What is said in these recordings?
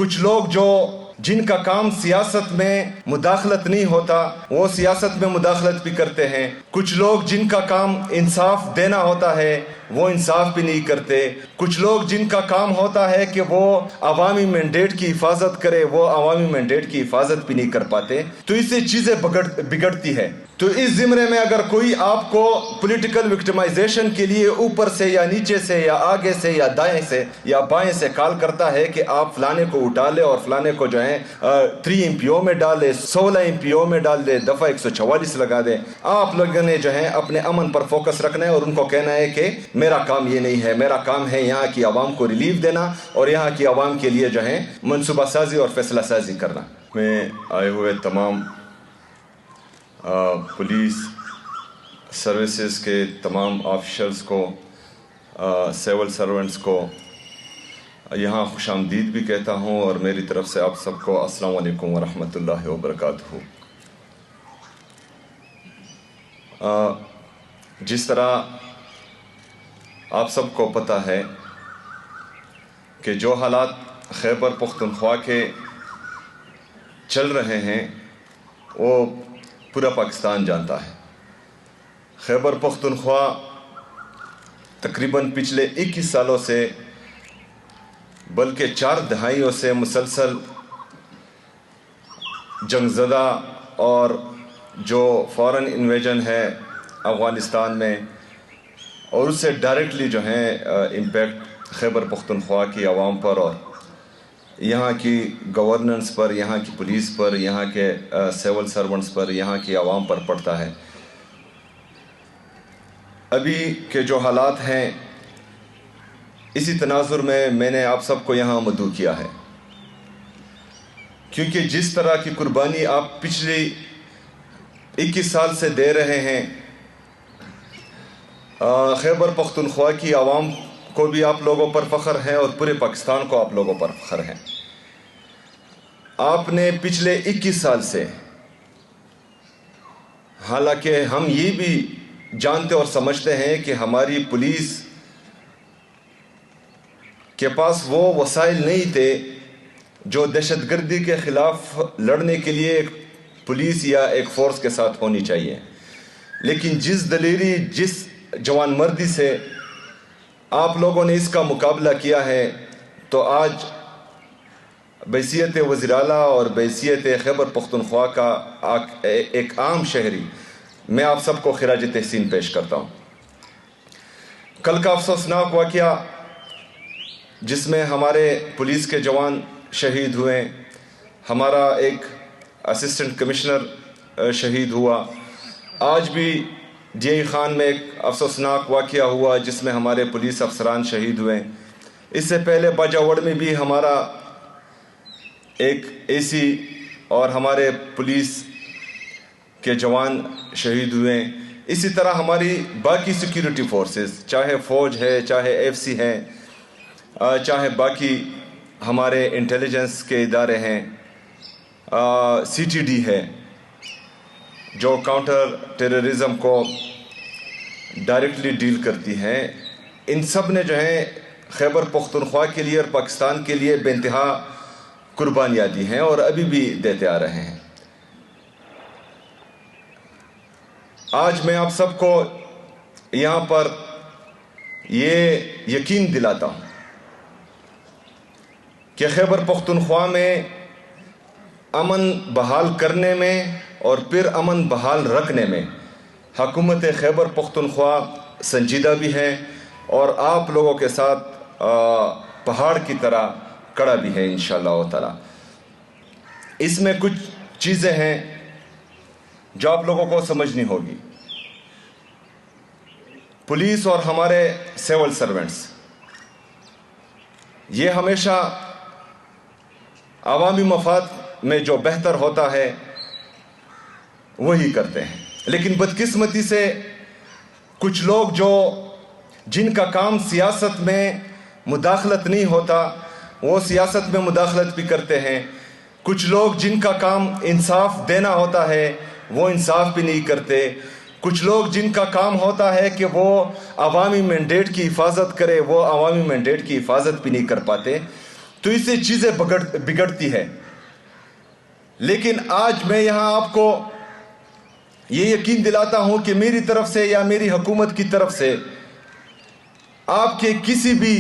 کچھ لوگ جو جن کا کام سیاست میں مداخلت نہیں ہوتا وہ سیاست میں مداخلت بھی کرتے ہیں. کچھ لوگ جن کا کام انصاف دینا ہوتا ہے وہ انصاف بھی نہیں کرتے. کچھ لوگ جن کا کام ہوتا ہے کہ وہ عوامی مینڈیٹ کی حفاظت کرے وہ عوامی مینڈیٹ کی حفاظت بھی نہیں کر پاتے. تو اس سے چیزیں بگڑتی ہے. تو اس زمرے میں اگر کوئی آپ کو پولیٹیکل وکٹمائزیشن کے لیے اوپر سے یا نیچے سے یا آگے سے یا دائیں سے یا بائیں سے کال کرتا ہے کہ آپ فلانے کو اٹھا لے اور فلانے کو جو ہے 3 MPO میں ڈال دے, 16 MPO میں ڈال دے, دفعہ 144 لگا دے, آپ لوگوں نے جو ہے اپنے امن پر فوکس رکھنا ہے اور ان کو کہنا ہے کہ میرا کام یہ نہیں ہے, میرا کام ہے یہاں کی عوام کو ریلیف دینا اور یہاں کی عوام کے لیے جو ہے منصوبہ سازی اور فیصلہ سازی کرنا. میں آئے ہوئے تمام پولیس سروسز کے تمام آفیشلز کو, سول سرونٹس کو یہاں خوش آمدید بھی کہتا ہوں اور میری طرف سے آپ سب کو السلام علیکم ورحمۃ اللہ وبرکاتہ. جس طرح آپ سب کو پتہ ہے کہ جو حالات خیبر پختونخوا کے چل رہے ہیں وہ پورا پاکستان جانتا ہے. خیبر پختونخوا تقریباً پچھلے 21 سالوں سے بلکہ 4 دہائیوں سے مسلسل جنگ زدہ اور جو فورن انویژن ہے افغانستان میں اور اس سے ڈائریکٹلی جو ہے امپیکٹ خیبر پختونخوا کی عوام پر اور یہاں کی گورننس پر, یہاں کی پولیس پر, یہاں کے سول سرونٹس پر, یہاں کی عوام پر پڑتا ہے. ابھی کے جو حالات ہیں اسی تناظر میں میں نے آپ سب کو یہاں مدعو کیا ہے کیونکہ جس طرح کی قربانی آپ پچھلی 21 سال سے دے رہے ہیں خیبر پختونخوا کی عوام کو بھی آپ لوگوں پر فخر ہے اور پورے پاکستان کو آپ لوگوں پر فخر ہے. آپ نے پچھلے 21 سال سے, حالانکہ ہم یہ بھی جانتے اور سمجھتے ہیں کہ ہماری پولیس کے پاس وہ وسائل نہیں تھے جو دہشت گردی کے خلاف لڑنے کے لیے ایک پولیس یا ایک فورس کے ساتھ ہونی چاہیے, لیکن جس دلیری, جس جوان مردی سے آپ لوگوں نے اس کا مقابلہ کیا ہے تو آج بحیثیت وزیر اعلیٰ اور بحیثیت خیبر پختونخوا کا ایک عام شہری میں آپ سب کو خراج تحسین پیش کرتا ہوں. کل کا افسوسناک واقعہ جس میں ہمارے پولیس کے جوان شہید ہوئے, ہمارا ایک اسسٹنٹ کمشنر شہید ہوا, آج بھی ڈی آئی خان میں ایک افسوسناک واقعہ ہوا جس میں ہمارے پولیس افسران شہید ہوئے. اس سے پہلے باجاوڑ میں بھی ہمارا ایک AC اور ہمارے پولیس کے جوان شہید ہوئے. اسی طرح ہماری باقی سیکیورٹی فورسز, چاہے فوج ہے, چاہے FC ہے, چاہے باقی ہمارے انٹیلیجنس کے ادارے ہیں, CTD ہے جو کاؤنٹر ٹیررزم کو ڈائریکٹلی ڈیل کرتی ہے, ان سب نے جو ہے خیبر پختونخوا کے لیے اور پاکستان کے لیے بے انتہا قربانیاں دی ہیں اور ابھی بھی دیتے آ رہے ہیں. آج میں آپ سب کو یہاں پر یہ یقین دلاتا ہوں کہ خیبر پختونخوا میں امن بحال کرنے میں اور پھر امن بحال رکھنے میں حکومت خیبر پختونخوا سنجیدہ بھی ہے اور آپ لوگوں کے ساتھ پہاڑ کی طرح کڑا بھی ہے انشاءاللہ تعالی. اس میں کچھ چیزیں ہیں جو آپ لوگوں کو سمجھنی ہوگی. پولیس اور ہمارے سول سرونٹس یہ ہمیشہ عوامی مفاد میں جو بہتر ہوتا ہے وہی کرتے ہیں, لیکن بدقسمتی سے کچھ لوگ جو جن کا کام سیاست میں مداخلت نہیں ہوتا وہ سیاست میں مداخلت بھی کرتے ہیں. کچھ لوگ جن کا کام انصاف دینا ہوتا ہے وہ انصاف بھی نہیں کرتے. کچھ لوگ جن کا کام ہوتا ہے کہ وہ عوامی مینڈیٹ کی حفاظت کرے وہ عوامی مینڈیٹ کی حفاظت بھی نہیں کر پاتے. تو اس سے چیزیں بگڑتی ہے. لیکن آج میں یہاں آپ کو یہ یقین دلاتا ہوں کہ میری طرف سے یا میری حکومت کی طرف سے آپ کے کسی بھی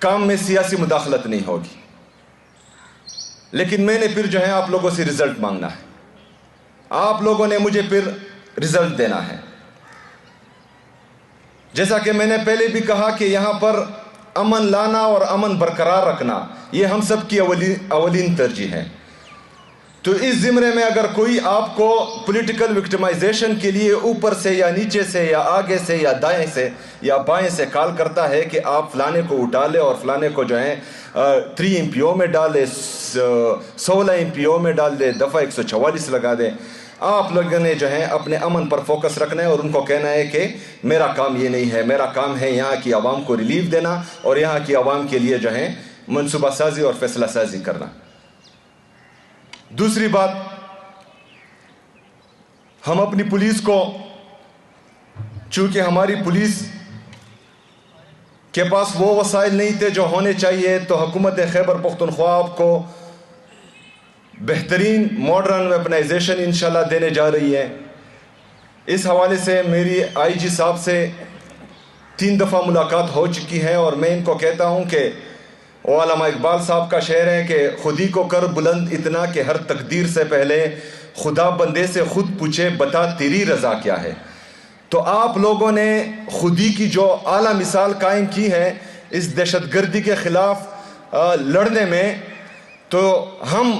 کام میں سیاسی مداخلت نہیں ہوگی. لیکن میں نے پھر جو ہے آپ لوگوں سے رزلٹ مانگنا ہے. آپ لوگوں نے مجھے پھر رزلٹ دینا ہے. جیسا کہ میں نے پہلے بھی کہا کہ یہاں پر امن لانا اور امن برقرار رکھنا یہ ہم سب کی اولین ترجیح ہے. تو اس زمرے میں اگر کوئی آپ کو پولیٹیکل وکٹمائزیشن کے لیے اوپر سے یا نیچے سے یا آگے سے یا دائیں سے یا بائیں سے کال کرتا ہے کہ آپ فلانے کو اٹھا لے اور فلانے کو جو ہے 3 MPO میں ڈال دے, 16 MPO میں ڈال دے, دفعہ 144 لگا دے, آپ لوگوں نے جو ہے اپنے امن پر فوکس رکھنا ہے اور ان کو کہنا ہے کہ میرا کام یہ نہیں ہے, میرا کام ہے یہاں کی عوام کو ریلیف دینا اور یہاں کی عوام کے لیے جو ہے منصوبہ سازی اور فیصلہ سازی کرنا. دوسری بات, ہم اپنی پولیس کو, چونکہ ہماری پولیس کے پاس وہ وسائل نہیں تھے جو ہونے چاہیے, تو حکومت خیبر پختونخوا آپ کو بہترین ماڈرن ویپنائزیشن انشاءاللہ دینے جا رہی ہے. اس حوالے سے میری IG صاحب سے 3 دفعہ ملاقات ہو چکی ہے اور میں ان کو کہتا ہوں کہ وہ علامہ اقبال صاحب کا شعر ہے کہ خودی کو کر بلند اتنا کہ ہر تقدیر سے پہلے خدا بندے سے خود پوچھے بتا تیری رضا کیا ہے. تو آپ لوگوں نے خودی کی جو اعلیٰ مثال قائم کی ہے اس دہشت گردی کے خلاف لڑنے میں, تو ہم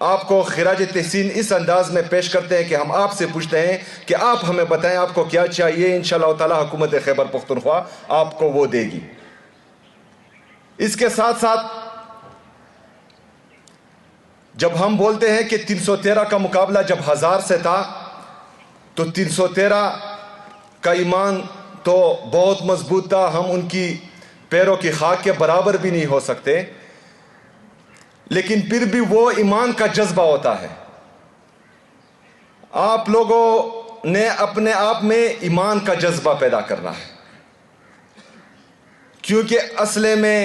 آپ کو خراج تحسین اس انداز میں پیش کرتے ہیں کہ ہم آپ سے پوچھتے ہیں کہ آپ ہمیں بتائیں آپ کو کیا چاہیے. انشاءاللہ تعالی حکومت خیبر پختونخوا آپ کو وہ دے گی. اس کے ساتھ ساتھ جب ہم بولتے ہیں کہ 313 کا مقابلہ جب 1000 سے تھا تو 313 کا ایمان تو بہت مضبوط تھا, ہم ان کی پیروں کی خاک کے برابر بھی نہیں ہو سکتے, لیکن پھر بھی وہ ایمان کا جذبہ ہوتا ہے. آپ لوگوں نے اپنے آپ میں ایمان کا جذبہ پیدا کرنا ہے, کیونکہ اسلحے میں,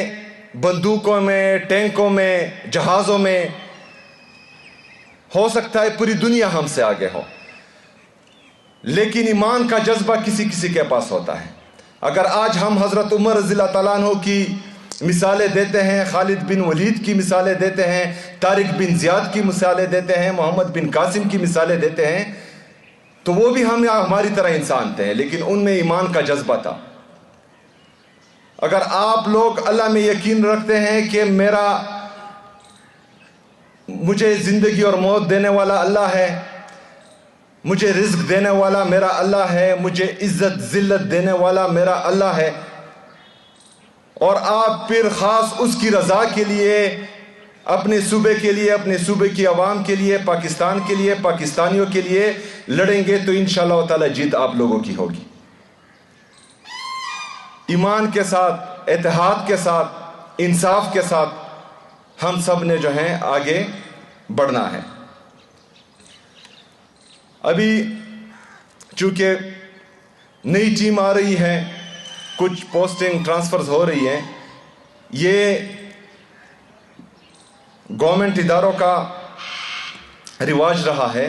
بندوقوں میں, ٹینکوں میں, جہازوں میں ہو سکتا ہے پوری دنیا ہم سے آگے ہو, لیکن ایمان کا جذبہ کسی کسی کے پاس ہوتا ہے. اگر آج ہم حضرت عمر رضی اللہ تعالیٰ عنہ کی مثالیں دیتے ہیں, خالد بن ولید کی مثالیں دیتے ہیں, طارق بن زیاد کی مثالیں دیتے ہیں, محمد بن قاسم کی مثالیں دیتے ہیں, تو وہ بھی ہماری طرح انسان تھے, لیکن ان میں ایمان کا جذبہ تھا. اگر آپ لوگ اللہ میں یقین رکھتے ہیں کہ مجھے زندگی اور موت دینے والا اللہ ہے, مجھے رزق دینے والا میرا اللہ ہے, مجھے عزت ذلت دینے والا میرا اللہ ہے, اور آپ پھر خاص اس کی رضا کے لیے, اپنے صوبے کے لیے, اپنے صوبے کی عوام کے لیے, پاکستان کے لیے, پاکستانیوں کے لیے لڑیں گے, تو انشاءاللہ تعالی جیت آپ لوگوں کی ہوگی. ایمان کے ساتھ, اتحاد کے ساتھ, انصاف کے ساتھ ہم سب نے جو ہے آگے بڑھنا ہے. ابھی چونکہ نئی ٹیم آ رہی ہے, کچھ پوسٹنگ ٹرانسفرز ہو رہی ہیں, یہ گورنمنٹ اداروں کا رواج رہا ہے,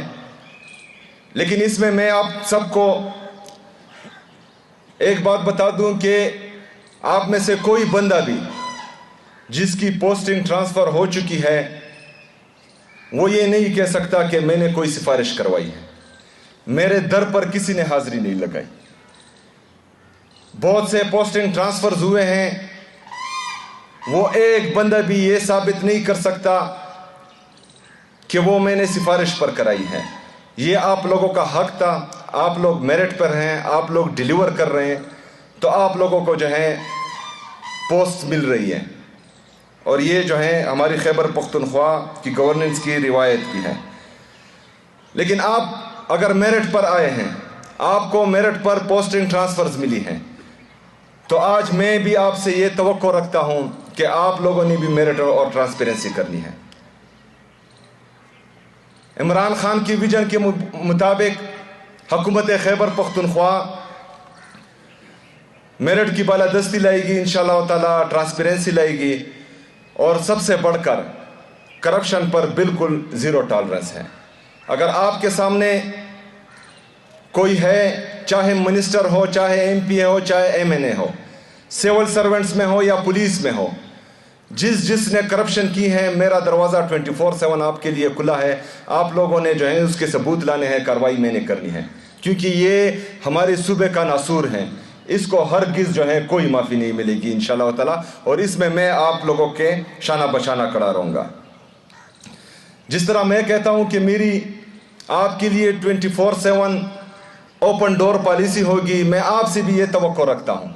لیکن اس میں آپ سب کو ایک بات بتا دوں کہ آپ میں سے کوئی بندہ بھی جس کی پوسٹنگ ٹرانسفر ہو چکی ہے وہ یہ نہیں کہہ سکتا کہ میں نے کوئی سفارش کروائی ہے. میرے در پر کسی نے حاضری نہیں لگائی. بہت سے پوسٹنگ ٹرانسفرز ہوئے ہیں, وہ ایک بندہ بھی یہ ثابت نہیں کر سکتا کہ وہ میں نے سفارش پر کرائی ہے. یہ آپ لوگوں کا حق تھا, آپ لوگ میرٹ پر ہیں, آپ لوگ ڈیلیور کر رہے ہیں, تو آپ لوگوں کو جو ہے پوسٹ مل رہی ہے, اور یہ جو ہے ہماری خیبر پختونخوا کی گورننس کی روایت بھی ہے. لیکن آپ اگر میرٹ پر آئے ہیں, آپ کو میرٹ پر پوسٹنگ ٹرانسفرز ملی ہیں, تو آج میں بھی آپ سے یہ توقع رکھتا ہوں کہ آپ لوگوں نے بھی میرٹ اور ٹرانسپیرنسی کرنی ہے. عمران خان کی ویژن کے مطابق حکومت خیبر پختونخوا میرٹ کی بالادستی لائے گی, انشاءاللہ تعالی ٹرانسپیرنسی لائے گی, اور سب سے بڑھ کر کرپشن پر بالکل زیرو ٹالرنس ہے۔ اگر آپ کے سامنے کوئی ہے، چاہے منسٹر ہو، چاہے ایم پی ہو، چاہے ایم این اے ہو، سول سرونٹس میں ہو یا پولیس میں ہو، جس نے کرپشن کی ہے، میرا دروازہ 24/7 آپ کے لیے کھلا ہے۔ آپ لوگوں نے جو ہے اس کے ثبوت لانے ہیں، کارروائی میں نے کرنی ہے، کیونکہ یہ ہمارے صوبے کا ناصور ہے۔ اس کو ہرگز جو ہے کوئی معافی نہیں ملے گی انشاءاللہ تعالی، اور اس میں آپ لوگوں کے شانہ بشانہ کھڑا رہوں گا۔ جس طرح میں کہتا ہوں کہ میری آپ کے لیے 24/7 اوپن ڈور پالیسی ہوگی، میں آپ سے بھی یہ توقع رکھتا ہوں،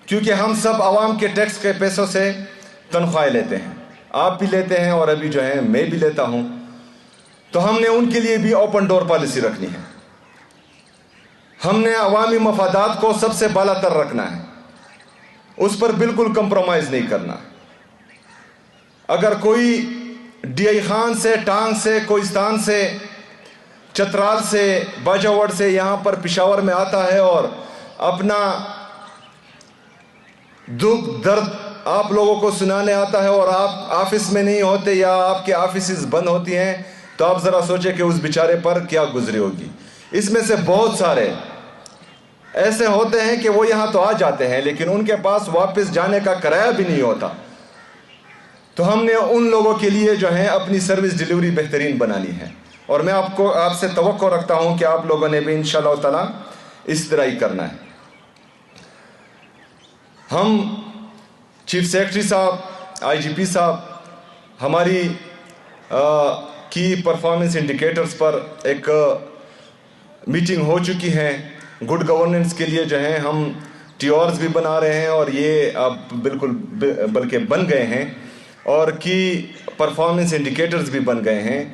کیونکہ ہم سب عوام کے ٹیکس کے پیسوں سے تنخواہیں لیتے ہیں، آپ بھی لیتے ہیں اور ابھی جو ہے میں بھی لیتا ہوں، تو ہم نے ان کے لیے بھی اوپن ڈور پالیسی رکھنی ہے۔ ہم نے عوامی مفادات کو سب سے بالا تر رکھنا ہے، اس پر بالکل کمپرومائز نہیں کرنا۔ اگر کوئی ڈی آئی خان سے، ٹانگ سے، کوہستان سے، چترال سے، باجاوڑ سے یہاں پر پشاور میں آتا ہے اور اپنا دکھ درد آپ لوگوں کو سنانے آتا ہے، اور آپ آفس میں نہیں ہوتے یا آپ کے آفیسز بند ہوتی ہیں، تو آپ ذرا سوچیں کہ اس بیچارے پر کیا گزری ہوگی۔ اس میں سے بہت سارے ایسے ہوتے ہیں کہ وہ یہاں تو آ جاتے ہیں لیکن ان کے پاس واپس جانے کا کرایہ بھی نہیں ہوتا، تو ہم نے ان لوگوں کے لیے جو ہے اپنی سروس ڈیلیوری بہترین بنانی ہے، اور میں آپ سے توقع رکھتا ہوں کہ آپ لوگوں نے بھی انشاءاللہ تعالی اس طرح ہی کرنا ہے۔ ہم چیف سیکرٹری صاحب، آئی جی پی صاحب، ہماری کی پرفارمنس انڈیکیٹرز پر ایک میٹنگ ہو چکی ہے۔ گڈ گورننس کے لیے جو ہے ہم ٹی آرز بھی بنا رہے ہیں، اور یہ اب بالکل بلکہ بن گئے ہیں، اور کی پرفارمنس انڈیکیٹرز بھی بن گئے ہیں۔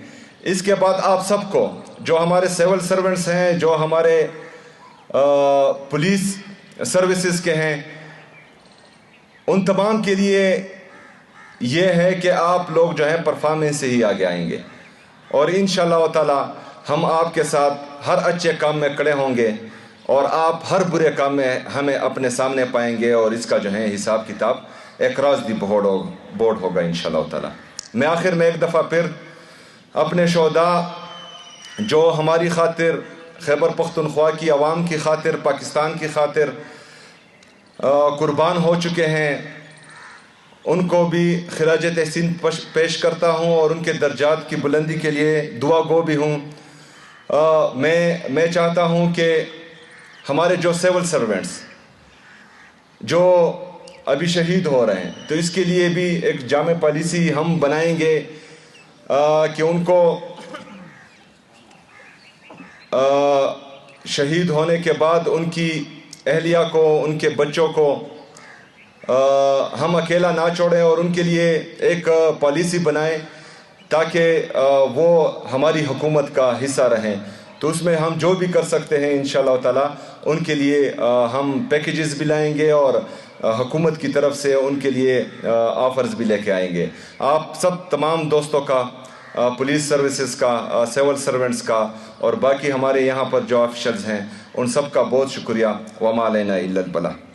اس کے بعد آپ سب کو، جو ہمارے سول سرونٹس ہیں، جو ہمارے پولیس سروسز کے ہیں، ان تمام کے لیے یہ ہے کہ آپ لوگ جو ہے پرفارمنس سے ہی آگے آئیں گے، اور انشاءاللہ تعالی ہم آپ کے ساتھ ہر اچھے کام میں کھڑے ہوں گے، اور آپ ہر برے کام میں ہمیں اپنے سامنے پائیں گے، اور اس کا جو ہے حساب کتاب اکراس دی بورڈ ہوگا انشاءاللہ تعالی۔ میں آخر میں ایک دفعہ پھر اپنے شہداء جو ہماری خاطر، خیبر پختونخوا کی عوام کی خاطر، پاکستان کی خاطر قربان ہو چکے ہیں، ان کو بھی خراج تحسین پیش کرتا ہوں، اور ان کے درجات کی بلندی کے لیے دعا گو بھی ہوں۔ میں چاہتا ہوں کہ ہمارے جو سول سرونٹس جو ابھی شہید ہو رہے ہیں، تو اس کے لیے بھی ایک جامع پالیسی ہم بنائیں گے کہ ان کو شہید ہونے کے بعد ان کی اہلیہ کو، ان کے بچوں کو ہم اکیلا نہ چھوڑیں، اور ان کے لیے ایک پالیسی بنائیں تاکہ وہ ہماری حکومت کا حصہ رہیں۔ تو اس میں ہم جو بھی کر سکتے ہیں انشاءاللہ تعالی ان کے لیے ہم پیکیجز بھی لائیں گے، اور حکومت کی طرف سے ان کے لیے آفرز بھی لے کے آئیں گے۔ آپ سب تمام دوستوں کا، پولیس سروسز کا، سول سرونٹس کا، اور باقی ہمارے یہاں پر جو آفیشلز ہیں، ان سب کا بہت شکریہ۔ وما علینا الا البلاغ۔